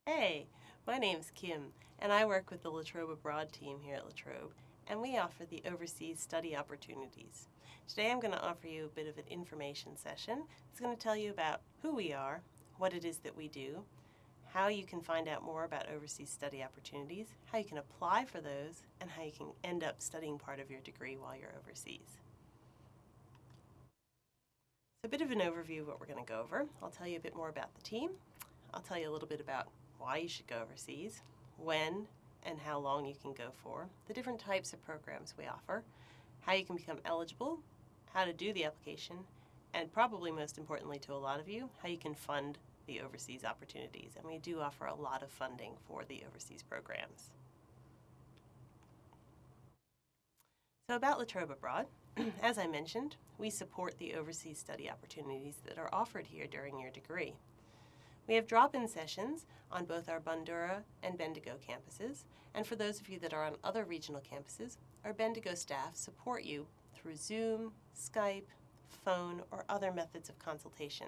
Hey, my name's Kim, and I work with the La Trobe Abroad team here at La Trobe, and we offer the overseas study opportunities. Today I'm going to offer you a bit of an information session. It's going to tell you about who we are, what it is that we do, how you can find out more about overseas study opportunities, how you can apply for those, and how you can end up studying part of your degree while you're overseas. So a bit of an overview of what we're going to go over. I'll tell you a bit more about the team. I'll tell you a little bit about why you should go overseas, when and how long you can go for, the different types of programs we offer, how you can become eligible, how to do the application, and probably most importantly to a lot of you, how you can fund the overseas opportunities. And we do offer a lot of funding for the overseas programs. So about La Trobe Abroad, as I mentioned, we support the overseas study opportunities that are offered here during your degree. We have drop-in sessions on both our Bandura and Bendigo campuses, and for those of you that are on other regional campuses, our Bendigo staff support you through Zoom, Skype, phone, or other methods of consultation.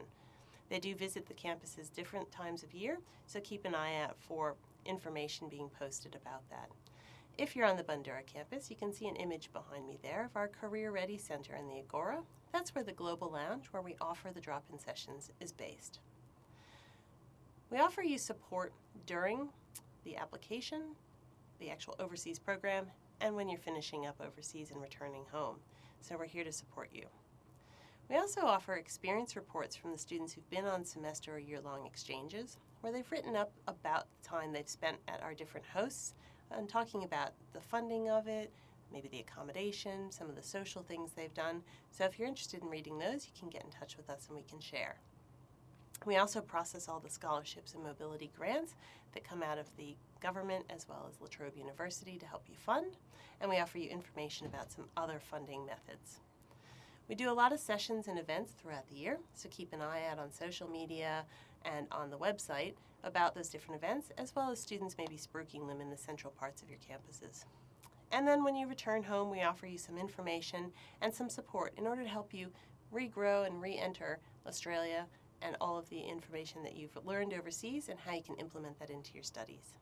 They do visit the campuses different times of year, so keep an eye out for information being posted about that. If you're on the Bandura campus, you can see an image behind me there of our Career Ready Center in the Agora. That's where the Global Lounge, where we offer the drop-in sessions, is based. We offer you support during the application, the actual overseas program, and when you're finishing up overseas and returning home. So we're here to support you. We also offer experience reports from the students who've been on semester or year-long exchanges, where they've written up about the time they've spent at our different hosts and talking about the funding of it, maybe the accommodation, some of the social things they've done. So if you're interested in reading those, you can get in touch with us and we can share. We also process all the scholarships and mobility grants that come out of the government as well as La Trobe University to help you fund, and we offer you information about some other funding methods. We do a lot of sessions and events throughout the year, so keep an eye out on social media and on the website about those different events, as well as students maybe spruiking them in the central parts of your campuses. And then when you return home, we offer you some information and some support in order to help you regrow and re-enter Australia and all of the information that you've learned overseas and how you can implement that into your studies.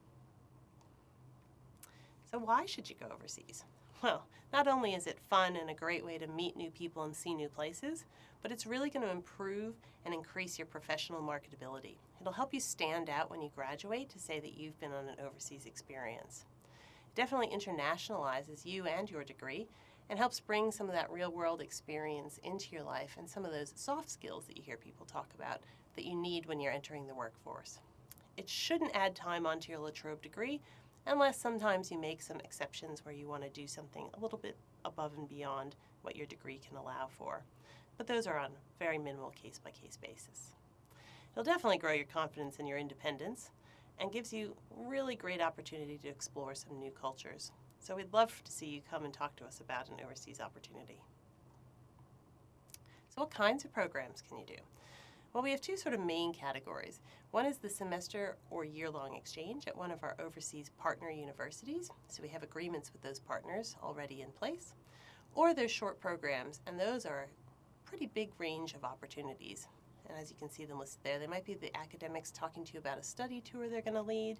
So why should you go overseas? Well, not only is it fun and a great way to meet new people and see new places, but it's really going to improve and increase your professional marketability. It'll help you stand out when you graduate to say that you've been on an overseas experience. It definitely internationalizes you and your degree and helps bring some of that real-world experience into your life and some of those soft skills that you hear people talk about that you need when you're entering the workforce. It shouldn't add time onto your La Trobe degree unless sometimes you make some exceptions where you want to do something a little bit above and beyond what your degree can allow for. But those are on a very minimal case-by-case basis. It'll definitely grow your confidence and your independence and gives you really great opportunity to explore some new cultures. So we'd love to see you come and talk to us about an overseas opportunity. So what kinds of programs can you do? Well, we have two sort of main categories. One is the semester or year-long exchange at one of our overseas partner universities. So we have agreements with those partners already in place. Or there's short programs, and those are a pretty big range of opportunities. And as you can see them listed there, they might be the academics talking to you about a study tour they're going to lead.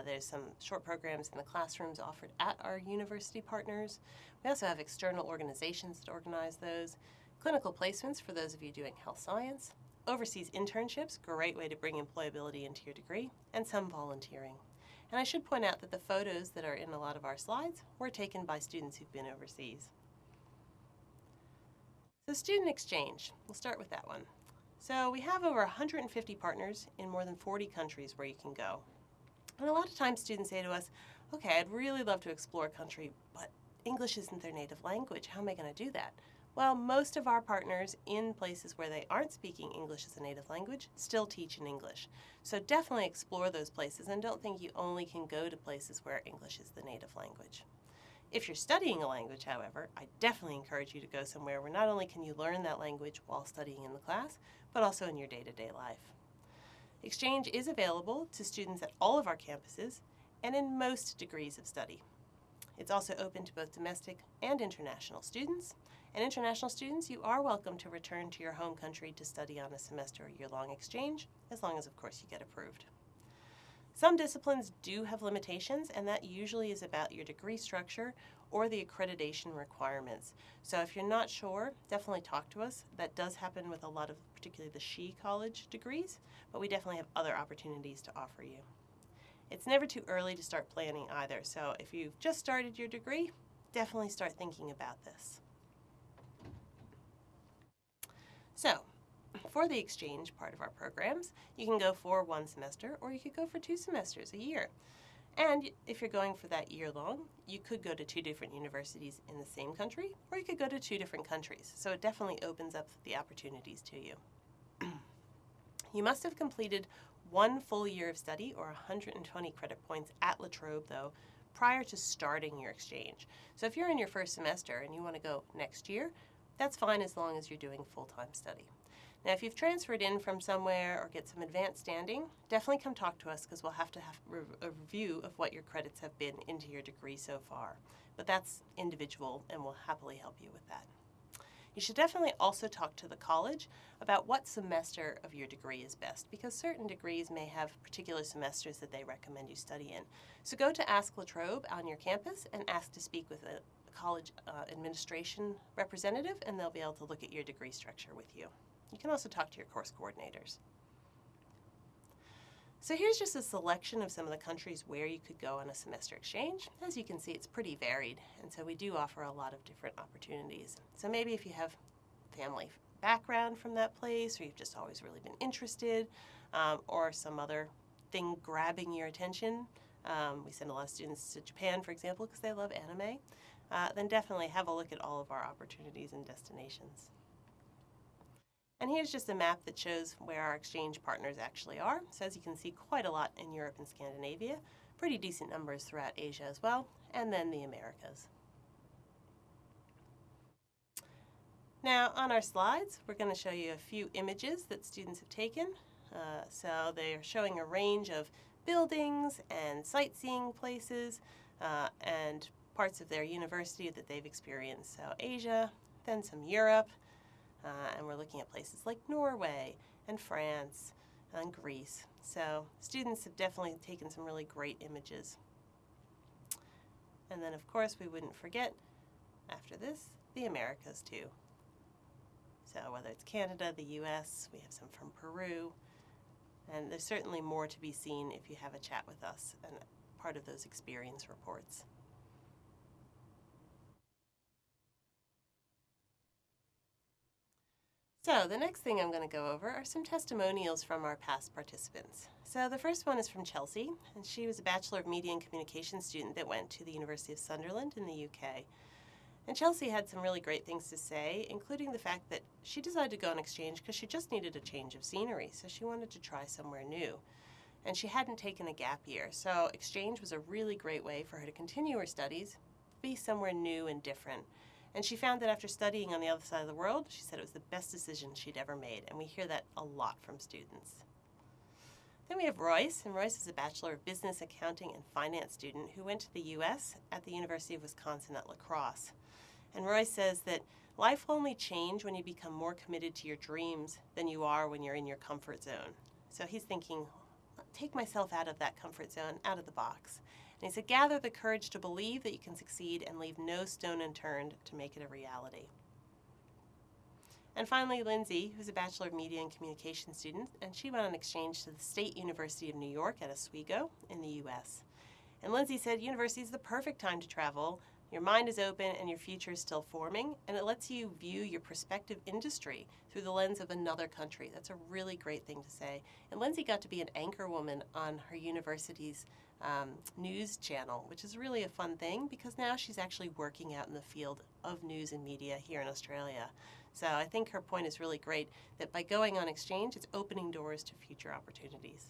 There's some short programs in the classrooms offered at our university partners. We also have external organizations that organize those. Clinical placements for those of you doing health science. Overseas internships, great way to bring employability into your degree. And some volunteering. And I should point out that the photos that are in a lot of our slides were taken by students who've been overseas. So student exchange, we'll start with that one. So we have over 150 partners in more than 40 countries where you can go. And a lot of times students say to us, okay, I'd really love to explore a country, but English isn't their native language. How am I going to do that? Well, most of our partners in places where they aren't speaking English as a native language still teach in English. So definitely explore those places and don't think you only can go to places where English is the native language. If you're studying a language, however, I definitely encourage you to go somewhere where not only can you learn that language while studying in the class, but also in your day-to-day life. Exchange is available to students at all of our campuses and in most degrees of study. It's also open to both domestic and international students. And international students, you are welcome to return to your home country to study on a semester or year-long exchange, as long as, of course, you get approved. Some disciplines do have limitations, and that usually is about your degree structure or the accreditation requirements. So if you're not sure, definitely talk to us. That does happen with a lot of particularly the SHE college degrees, but we definitely have other opportunities to offer you. It's never too early to start planning either, so if you've just started your degree, definitely start thinking about this. So, for the exchange part of our programs, you can go for 1 semester or you could go for 2 semesters a year. And if you're going for that year long, you could go to 2 different universities in the same country, or you could go to 2 different countries. So it definitely opens up the opportunities to you. You must have completed 1 full year of study, or 120 credit points at La Trobe, though, prior to starting your exchange. So if you're in your first semester and you want to go next year, that's fine as long as you're doing full-time study. Now, if you've transferred in from somewhere or get some advanced standing, definitely come talk to us because we'll have to have a review of what your credits have been into your degree so far. But that's individual, and we'll happily help you with that. You should definitely also talk to the college about what semester of your degree is best, because certain degrees may have particular semesters that they recommend you study in. So go to Ask La Trobe on your campus and ask to speak with a college administration representative, and they'll be able to look at your degree structure with you. You can also talk to your course coordinators. So here's just a selection of some of the countries where you could go on a semester exchange. As you can see, it's pretty varied, and so we do offer a lot of different opportunities. So maybe if you have family background from that place, or you've just always really been interested, or some other thing grabbing your attention. We send a lot of students to Japan, for example, because they love anime. Then definitely have a look at all of our opportunities and destinations. And here's just a map that shows where our exchange partners actually are. So as you can see, quite a lot in Europe and Scandinavia, pretty decent numbers throughout Asia as well, and then the Americas. Now on our slides, we're going to show you a few images that students have taken. So they are showing a range of buildings and sightseeing places and parts of their university that they've experienced. So Asia, then some Europe, and we're looking at places like Norway and France and Greece. So students have definitely taken some really great images. And then of course we wouldn't forget, after this, the Americas too. So whether it's Canada, the US, we have some from Peru, and there's certainly more to be seen if you have a chat with us and part of those experience reports. So the next thing I'm going to go over are some testimonials from our past participants. So the first one is from Chelsea, and she was a Bachelor of Media and Communication student that went to the University of Sunderland in the UK. And Chelsea had some really great things to say, including the fact that she decided to go on exchange because she just needed a change of scenery, so she wanted to try somewhere new. And she hadn't taken a gap year, so exchange was a really great way for her to continue her studies, be somewhere new and different. And she found that after studying on the other side of the world, she said it was the best decision she'd ever made, and we hear that a lot from students. Then we have Royce, and Royce is a Bachelor of Business, Accounting, and Finance student who went to the U.S. at the University of Wisconsin at La Crosse. And Royce says that life will only change when you become more committed to your dreams than you are when you're in your comfort zone. So he's thinking, take myself out of that comfort zone, out of the box. And he said, gather the courage to believe that you can succeed and leave no stone unturned to make it a reality. And finally, Lindsay, who's a Bachelor of Media and Communication student, and she went on exchange to the State University of New York at Oswego in the U.S. And Lindsay said, university is the perfect time to travel. Your mind is open and your future is still forming, and it lets you view your prospective industry through the lens of another country. That's a really great thing to say. And Lindsay got to be an anchor woman on her university's news channel, which is really a fun thing because now she's actually working out in the field of news and media here in Australia. So I think her point is really great that by going on exchange, it's opening doors to future opportunities.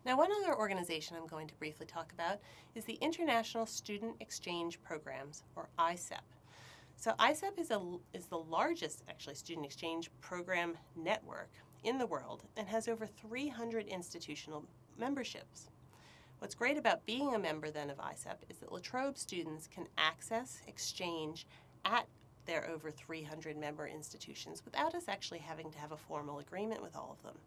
Now, one other organization I'm going to briefly talk about is the International Student Exchange Programs, or ISEP. So ISEP is the largest, actually, student exchange program network in the world and has over 300 institutional memberships. What's great about being a member then of ISEP is that La Trobe students can access exchange at their over 300 member institutions without us actually having to have a formal agreement with all of them.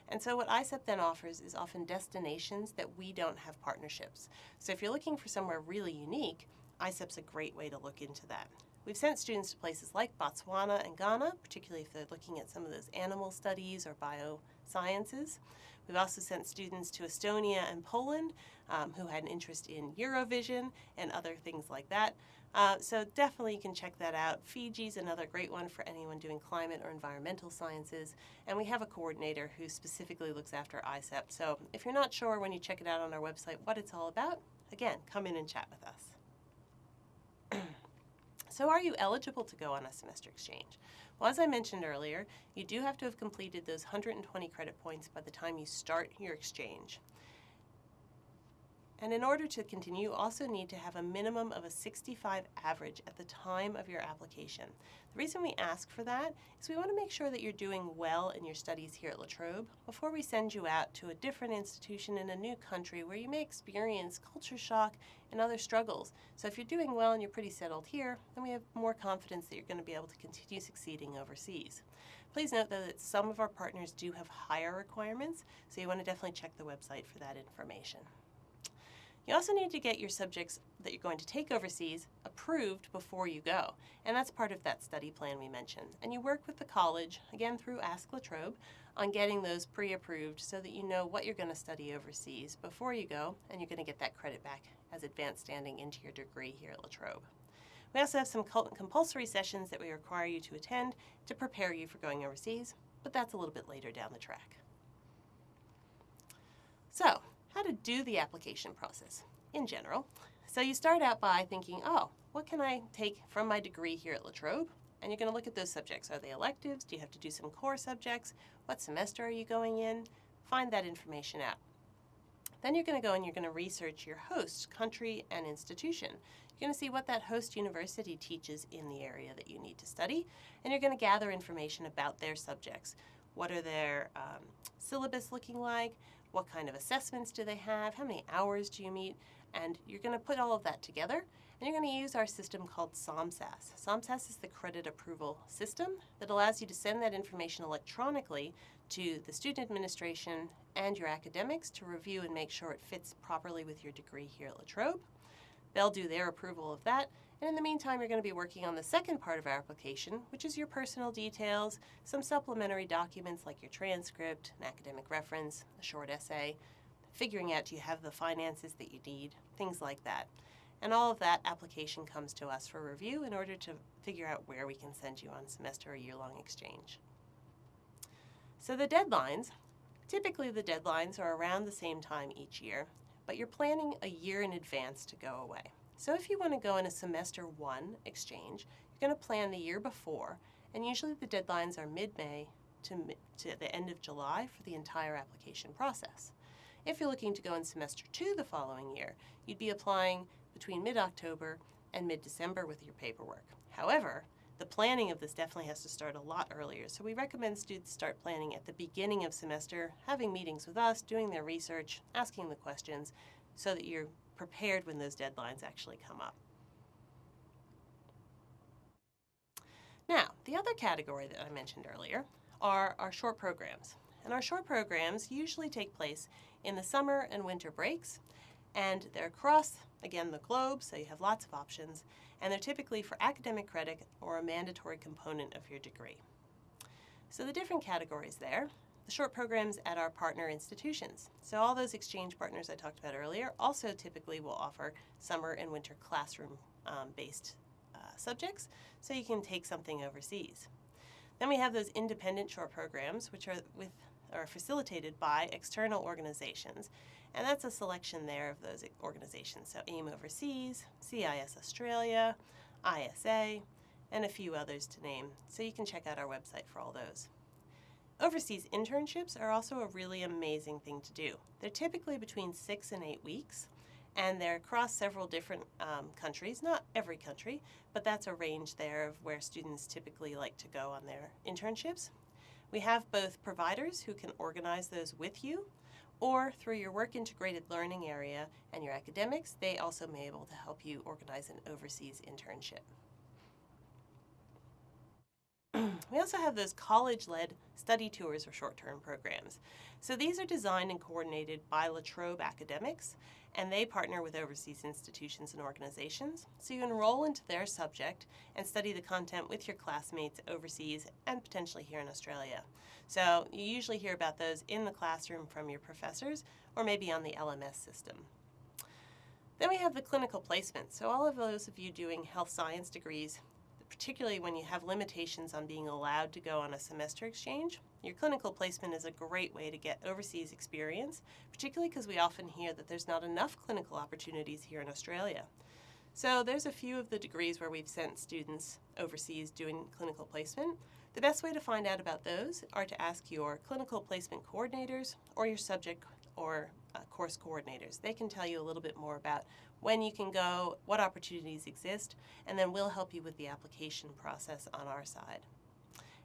And so what ICEP then offers is often destinations that we don't have partnerships. So if you're looking for somewhere really unique, ICEP's a great way to look into that. We've sent students to places like Botswana and Ghana, particularly if they're looking at some of those animal studies or biosciences. We've also sent students to Estonia and Poland who had an interest in Eurovision and other things like that. So definitely you can check that out. Fiji's another great one for anyone doing climate or environmental sciences. And we have a coordinator who specifically looks after ICEP. So if you're not sure when you check it out on our website what it's all about, again, come in and chat with us. So are you eligible to go on a semester exchange? Well, as I mentioned earlier, you do have to have completed those 120 credit points by the time you start your exchange. And in order to continue, you also need to have a minimum of a 65 average at the time of your application. The reason we ask for that is we want to make sure that you're doing well in your studies here at La Trobe before we send you out to a different institution in a new country where you may experience culture shock and other struggles. So if you're doing well and you're pretty settled here, then we have more confidence that you're going to be able to continue succeeding overseas. Please note though that some of our partners do have higher requirements, so you want to definitely check the website for that information. You also need to get your subjects that you're going to take overseas approved before you go, and that's part of that study plan we mentioned. And you work with the college, again through Ask La Trobe, on getting those pre-approved so that you know what you're going to study overseas before you go, and you're going to get that credit back as advanced standing into your degree here at La Trobe. We also have some compulsory sessions that we require you to attend to prepare you for going overseas, but that's a little bit later down the track. So, how to do the application process in general. So you start out by thinking, oh, what can I take from my degree here at La Trobe? And you're going to look at those subjects. Are they electives? Do you have to do some core subjects? What semester are you going in? Find that information out. Then you're going to go and you're going to research your host country and institution. You're going to see what that host university teaches in the area that you need to study, and you're going to gather information about their subjects. What are their syllabus looking like? What kind of assessments do they have? How many hours do you meet? And you're going to put all of that together, and you're going to use our system called SOMSAS. SOMSAS is the credit approval system that allows you to send that information electronically to the student administration and your academics to review and make sure it fits properly with your degree here at La Trobe. They'll do their approval of that, and in the meantime you're going to be working on the second part of our application, which is your personal details, some supplementary documents like your transcript, an academic reference, a short essay, figuring out do you have the finances that you need, things like that. And all of that application comes to us for review in order to figure out where we can send you on semester or year-long exchange. So the deadlines, typically the deadlines are around the same time each year, but you're planning a year in advance to go away. So if you want to go in a semester 1 exchange, you're going to plan the year before, and usually the deadlines are mid-May to the end of July for the entire application process. If you're looking to go in semester 2 the following year, you'd be applying between mid-October and mid-December with your paperwork. However, the planning of this definitely has to start a lot earlier, so we recommend students start planning at the beginning of semester, having meetings with us, doing their research, asking the questions, so that you're prepared when those deadlines actually come up. Now, the other category that I mentioned earlier are our short programs. And our short programs usually take place in the summer and winter breaks, and they're across, again, the globe, so you have lots of options, and they're typically for academic credit or a mandatory component of your degree. So the different categories there, the short programs at our partner institutions. So all those exchange partners I talked about earlier also typically will offer summer and winter classroom-based subjects, so you can take something overseas. Then we have those independent short programs, which are facilitated by external organizations, and that's a selection there of those organizations. So AIM Overseas, CIS Australia, ISA, and a few others to name. So you can check out our website for all those. Overseas internships are also a really amazing thing to do. They're typically between 6 and 8 weeks, and they're across several different countries, not every country, but that's a range there of where students typically like to go on their internships. We have both providers who can organize those with you, or through your work integrated learning area and your academics, they also may be able to help you organize an overseas internship. We also have those college-led study tours or short-term programs. So these are designed and coordinated by La Trobe academics, and they partner with overseas institutions and organizations. So you enroll into their subject and study the content with your classmates overseas and potentially here in Australia. So you usually hear about those in the classroom from your professors or maybe on the LMS system. Then we have the clinical placement. So all of those of you doing health science degrees, particularly when you have limitations on being allowed to go on a semester exchange, your clinical placement is a great way to get overseas experience, particularly because we often hear that there's not enough clinical opportunities here in Australia. So there's a few of the degrees where we've sent students overseas doing clinical placement. The best way to find out about those are to ask your clinical placement coordinators or your subject or course coordinators. They can tell you a little bit more about when you can go, what opportunities exist, and then we'll help you with the application process on our side.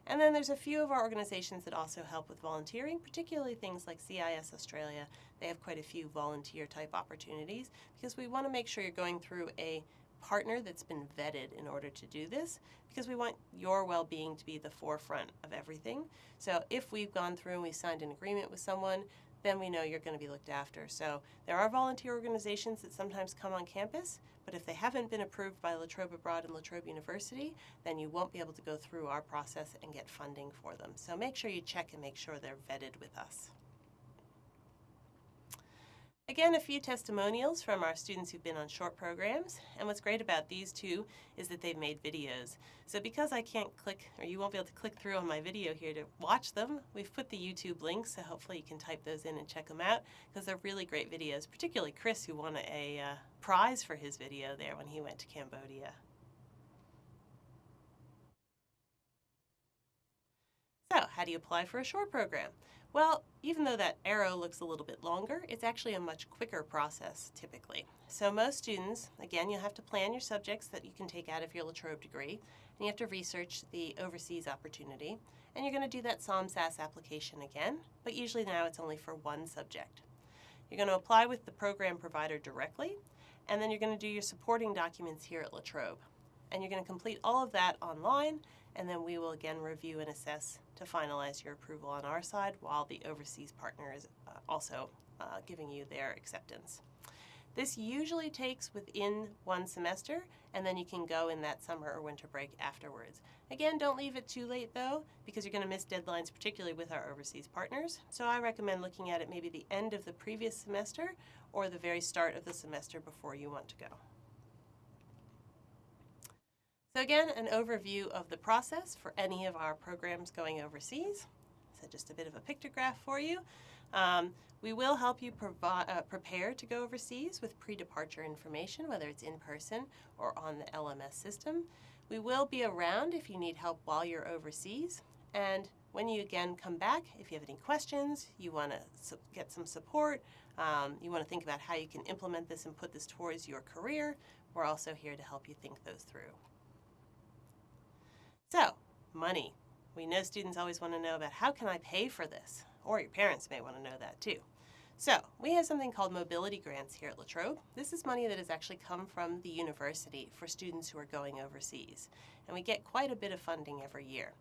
And then there's a few of our organizations that also help with volunteering, particularly things like CIS Australia. They have quite a few volunteer type opportunities because we want to make sure you're going through a partner that's been vetted in order to do this, because we want your well-being to be the forefront of everything. So if we've gone through and we signed an agreement with someone, then we know you're going to be looked after. So there are volunteer organizations that sometimes come on campus, but if they haven't been approved by La Trobe Abroad and La Trobe University, then you won't be able to go through our process and get funding for them. So make sure you check and make sure they're vetted with us. Again, a few testimonials from our students who've been on short programs, and what's great about these two is that they've made videos. So because I can't click, or you won't be able to click through on my video here to watch them, we've put the YouTube links, so hopefully you can type those in and check them out, because they're really great videos, particularly Chris, who won a prize for his video there when he went to Cambodia. So, how do you apply for a short program? Well, even though that arrow looks a little bit longer, it's actually a much quicker process typically. So most students, again, you'll have to plan your subjects that you can take out of your La Trobe degree, and you have to research the overseas opportunity, and you're going to do that SOM-SAS application again, but usually now it's only for one subject. You're going to apply with the program provider directly, and then you're going to do your supporting documents here at La Trobe. And you're going to complete all of that online, and then we will again review and assess to finalize your approval on our side while the overseas partner is also giving you their acceptance. This usually takes within one semester, and then you can go in that summer or winter break afterwards. Again, don't leave it too late though, because you're going to miss deadlines, particularly with our overseas partners. So I recommend looking at it maybe the end of the previous semester or the very start of the semester before you want to go. So again, an overview of the process for any of our programs going overseas. So just a bit of a pictograph for you. We will help you prepare to go overseas with pre-departure information, whether it's in person or on the LMS system. We will be around if you need help while you're overseas. And when you again come back, if you have any questions, you want to get some support, you want to think about how you can implement this and put this towards your career, we're also here to help you think those through. So, money. We know students always want to know about how can I pay for this, or your parents may want to know that too. So, we have something called mobility grants here at La Trobe. This is money that has actually come from the university for students who are going overseas, and we get quite a bit of funding every year.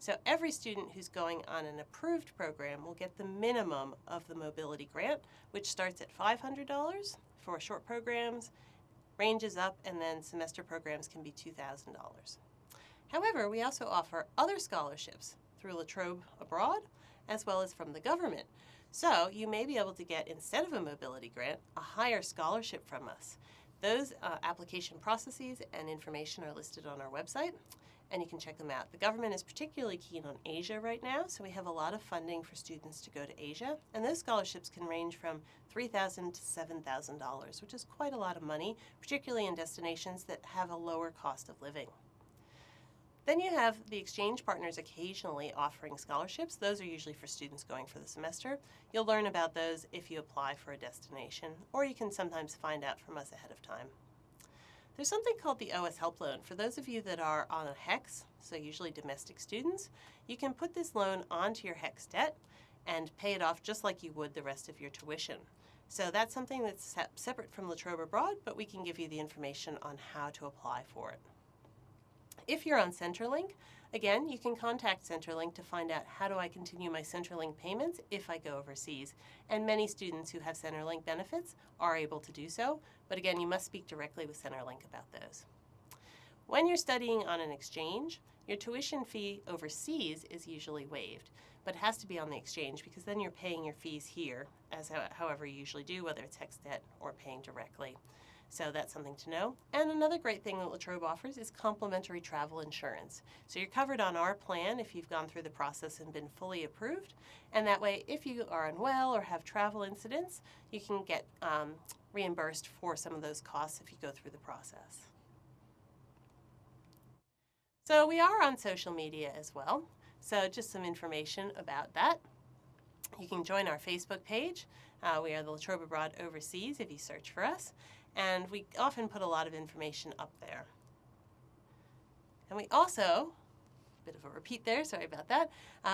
So every student who's going on an approved program will get the minimum of the mobility grant, which starts at $500 for short programs, ranges up, and then semester programs can be $2,000. However, we also offer other scholarships through La Trobe Abroad, as well as from the government. So you may be able to get, instead of a mobility grant, a higher scholarship from us. Those application processes and information are listed on our website, and you can check them out. The government is particularly keen on Asia right now, so we have a lot of funding for students to go to Asia, and those scholarships can range from $3,000 to $7,000, which is quite a lot of money, particularly in destinations that have a lower cost of living. Then you have the exchange partners occasionally offering scholarships. Those are usually for students going for the semester. You'll learn about those if you apply for a destination, or you can sometimes find out from us ahead of time. There's something called the OS Help Loan. For those of you that are on a HECS, so usually domestic students, you can put this loan onto your HECS debt and pay it off just like you would the rest of your tuition. So that's something that's separate from La Trobe Abroad, but we can give you the information on how to apply for it. If you're on Centrelink, again, you can contact Centrelink to find out how do I continue my Centrelink payments if I go overseas. And many students who have Centrelink benefits are able to do so, but again, you must speak directly with Centrelink about those. When you're studying on an exchange, your tuition fee overseas is usually waived, but it has to be on the exchange because then you're paying your fees here, as however you usually do, whether it's HECS debt or paying directly. So that's something to know. And another great thing that La Trobe offers is complimentary travel insurance. So you're covered on our plan if you've gone through the process and been fully approved. And that way, if you are unwell or have travel incidents, you can get reimbursed for some of those costs if you go through the process. So we are on social media as well. So just some information about that. You can join our Facebook page. We are the La Trobe Abroad Overseas if you search for us. And we often put a lot of information up there. And we also, bit of a repeat there, sorry about that,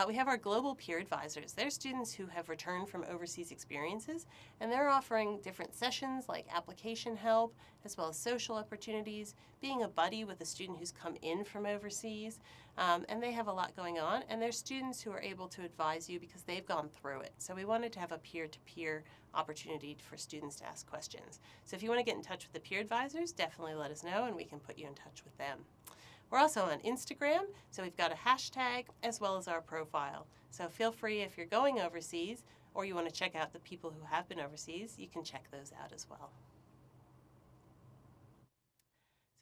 we have our global peer advisors. They're students who have returned from overseas experiences, and they're offering different sessions like application help, as well as social opportunities, being a buddy with a student who's come in from overseas, and they have a lot going on, and they're students who are able to advise you because they've gone through it. So we wanted to have a peer-to-peer opportunity for students to ask questions. So if you want to get in touch with the peer advisors, definitely let us know and we can put you in touch with them. We're also on Instagram, so we've got a hashtag as well as our profile. So feel free if you're going overseas or you want to check out the people who have been overseas, you can check those out as well.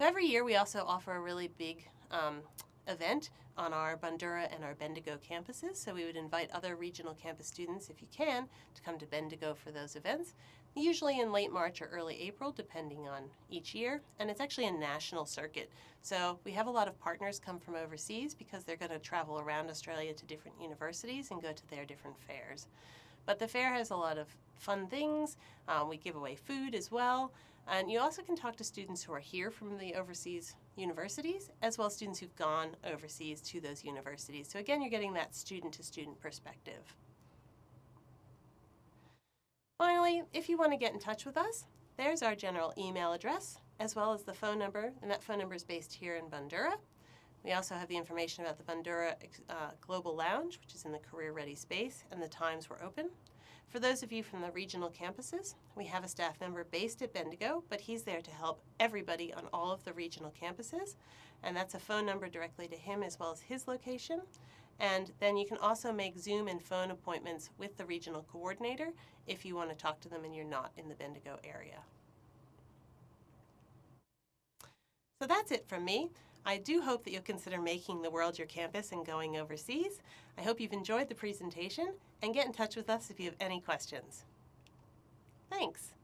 So every year we also offer a really big event on our Bandura and our Bendigo campuses. So we would invite other regional campus students, if you can, to come to Bendigo for those events, usually in late March or early April, depending on each year. And it's actually a national circuit. So we have a lot of partners come from overseas because they're going to travel around Australia to different universities and go to their different fairs. But the fair has a lot of fun things. We give away food as well. And you also can talk to students who are here from the overseas universities, as well as students who've gone overseas to those universities. So again, you're getting that student-to-student perspective. Finally, if you want to get in touch with us, there's our general email address, as well as the phone number, and that phone number is based here in Bandura. We also have the information about the Bandura Global Lounge, which is in the Career Ready space, and the times we're open. For those of you from the regional campuses, we have a staff member based at Bendigo, but he's there to help everybody on all of the regional campuses, and that's a phone number directly to him as well as his location. And then you can also make Zoom and phone appointments with the regional coordinator if you want to talk to them and you're not in the Bendigo area. So that's it from me. I do hope that you'll consider making the world your campus and going overseas. I hope you've enjoyed the presentation and get in touch with us if you have any questions. Thanks.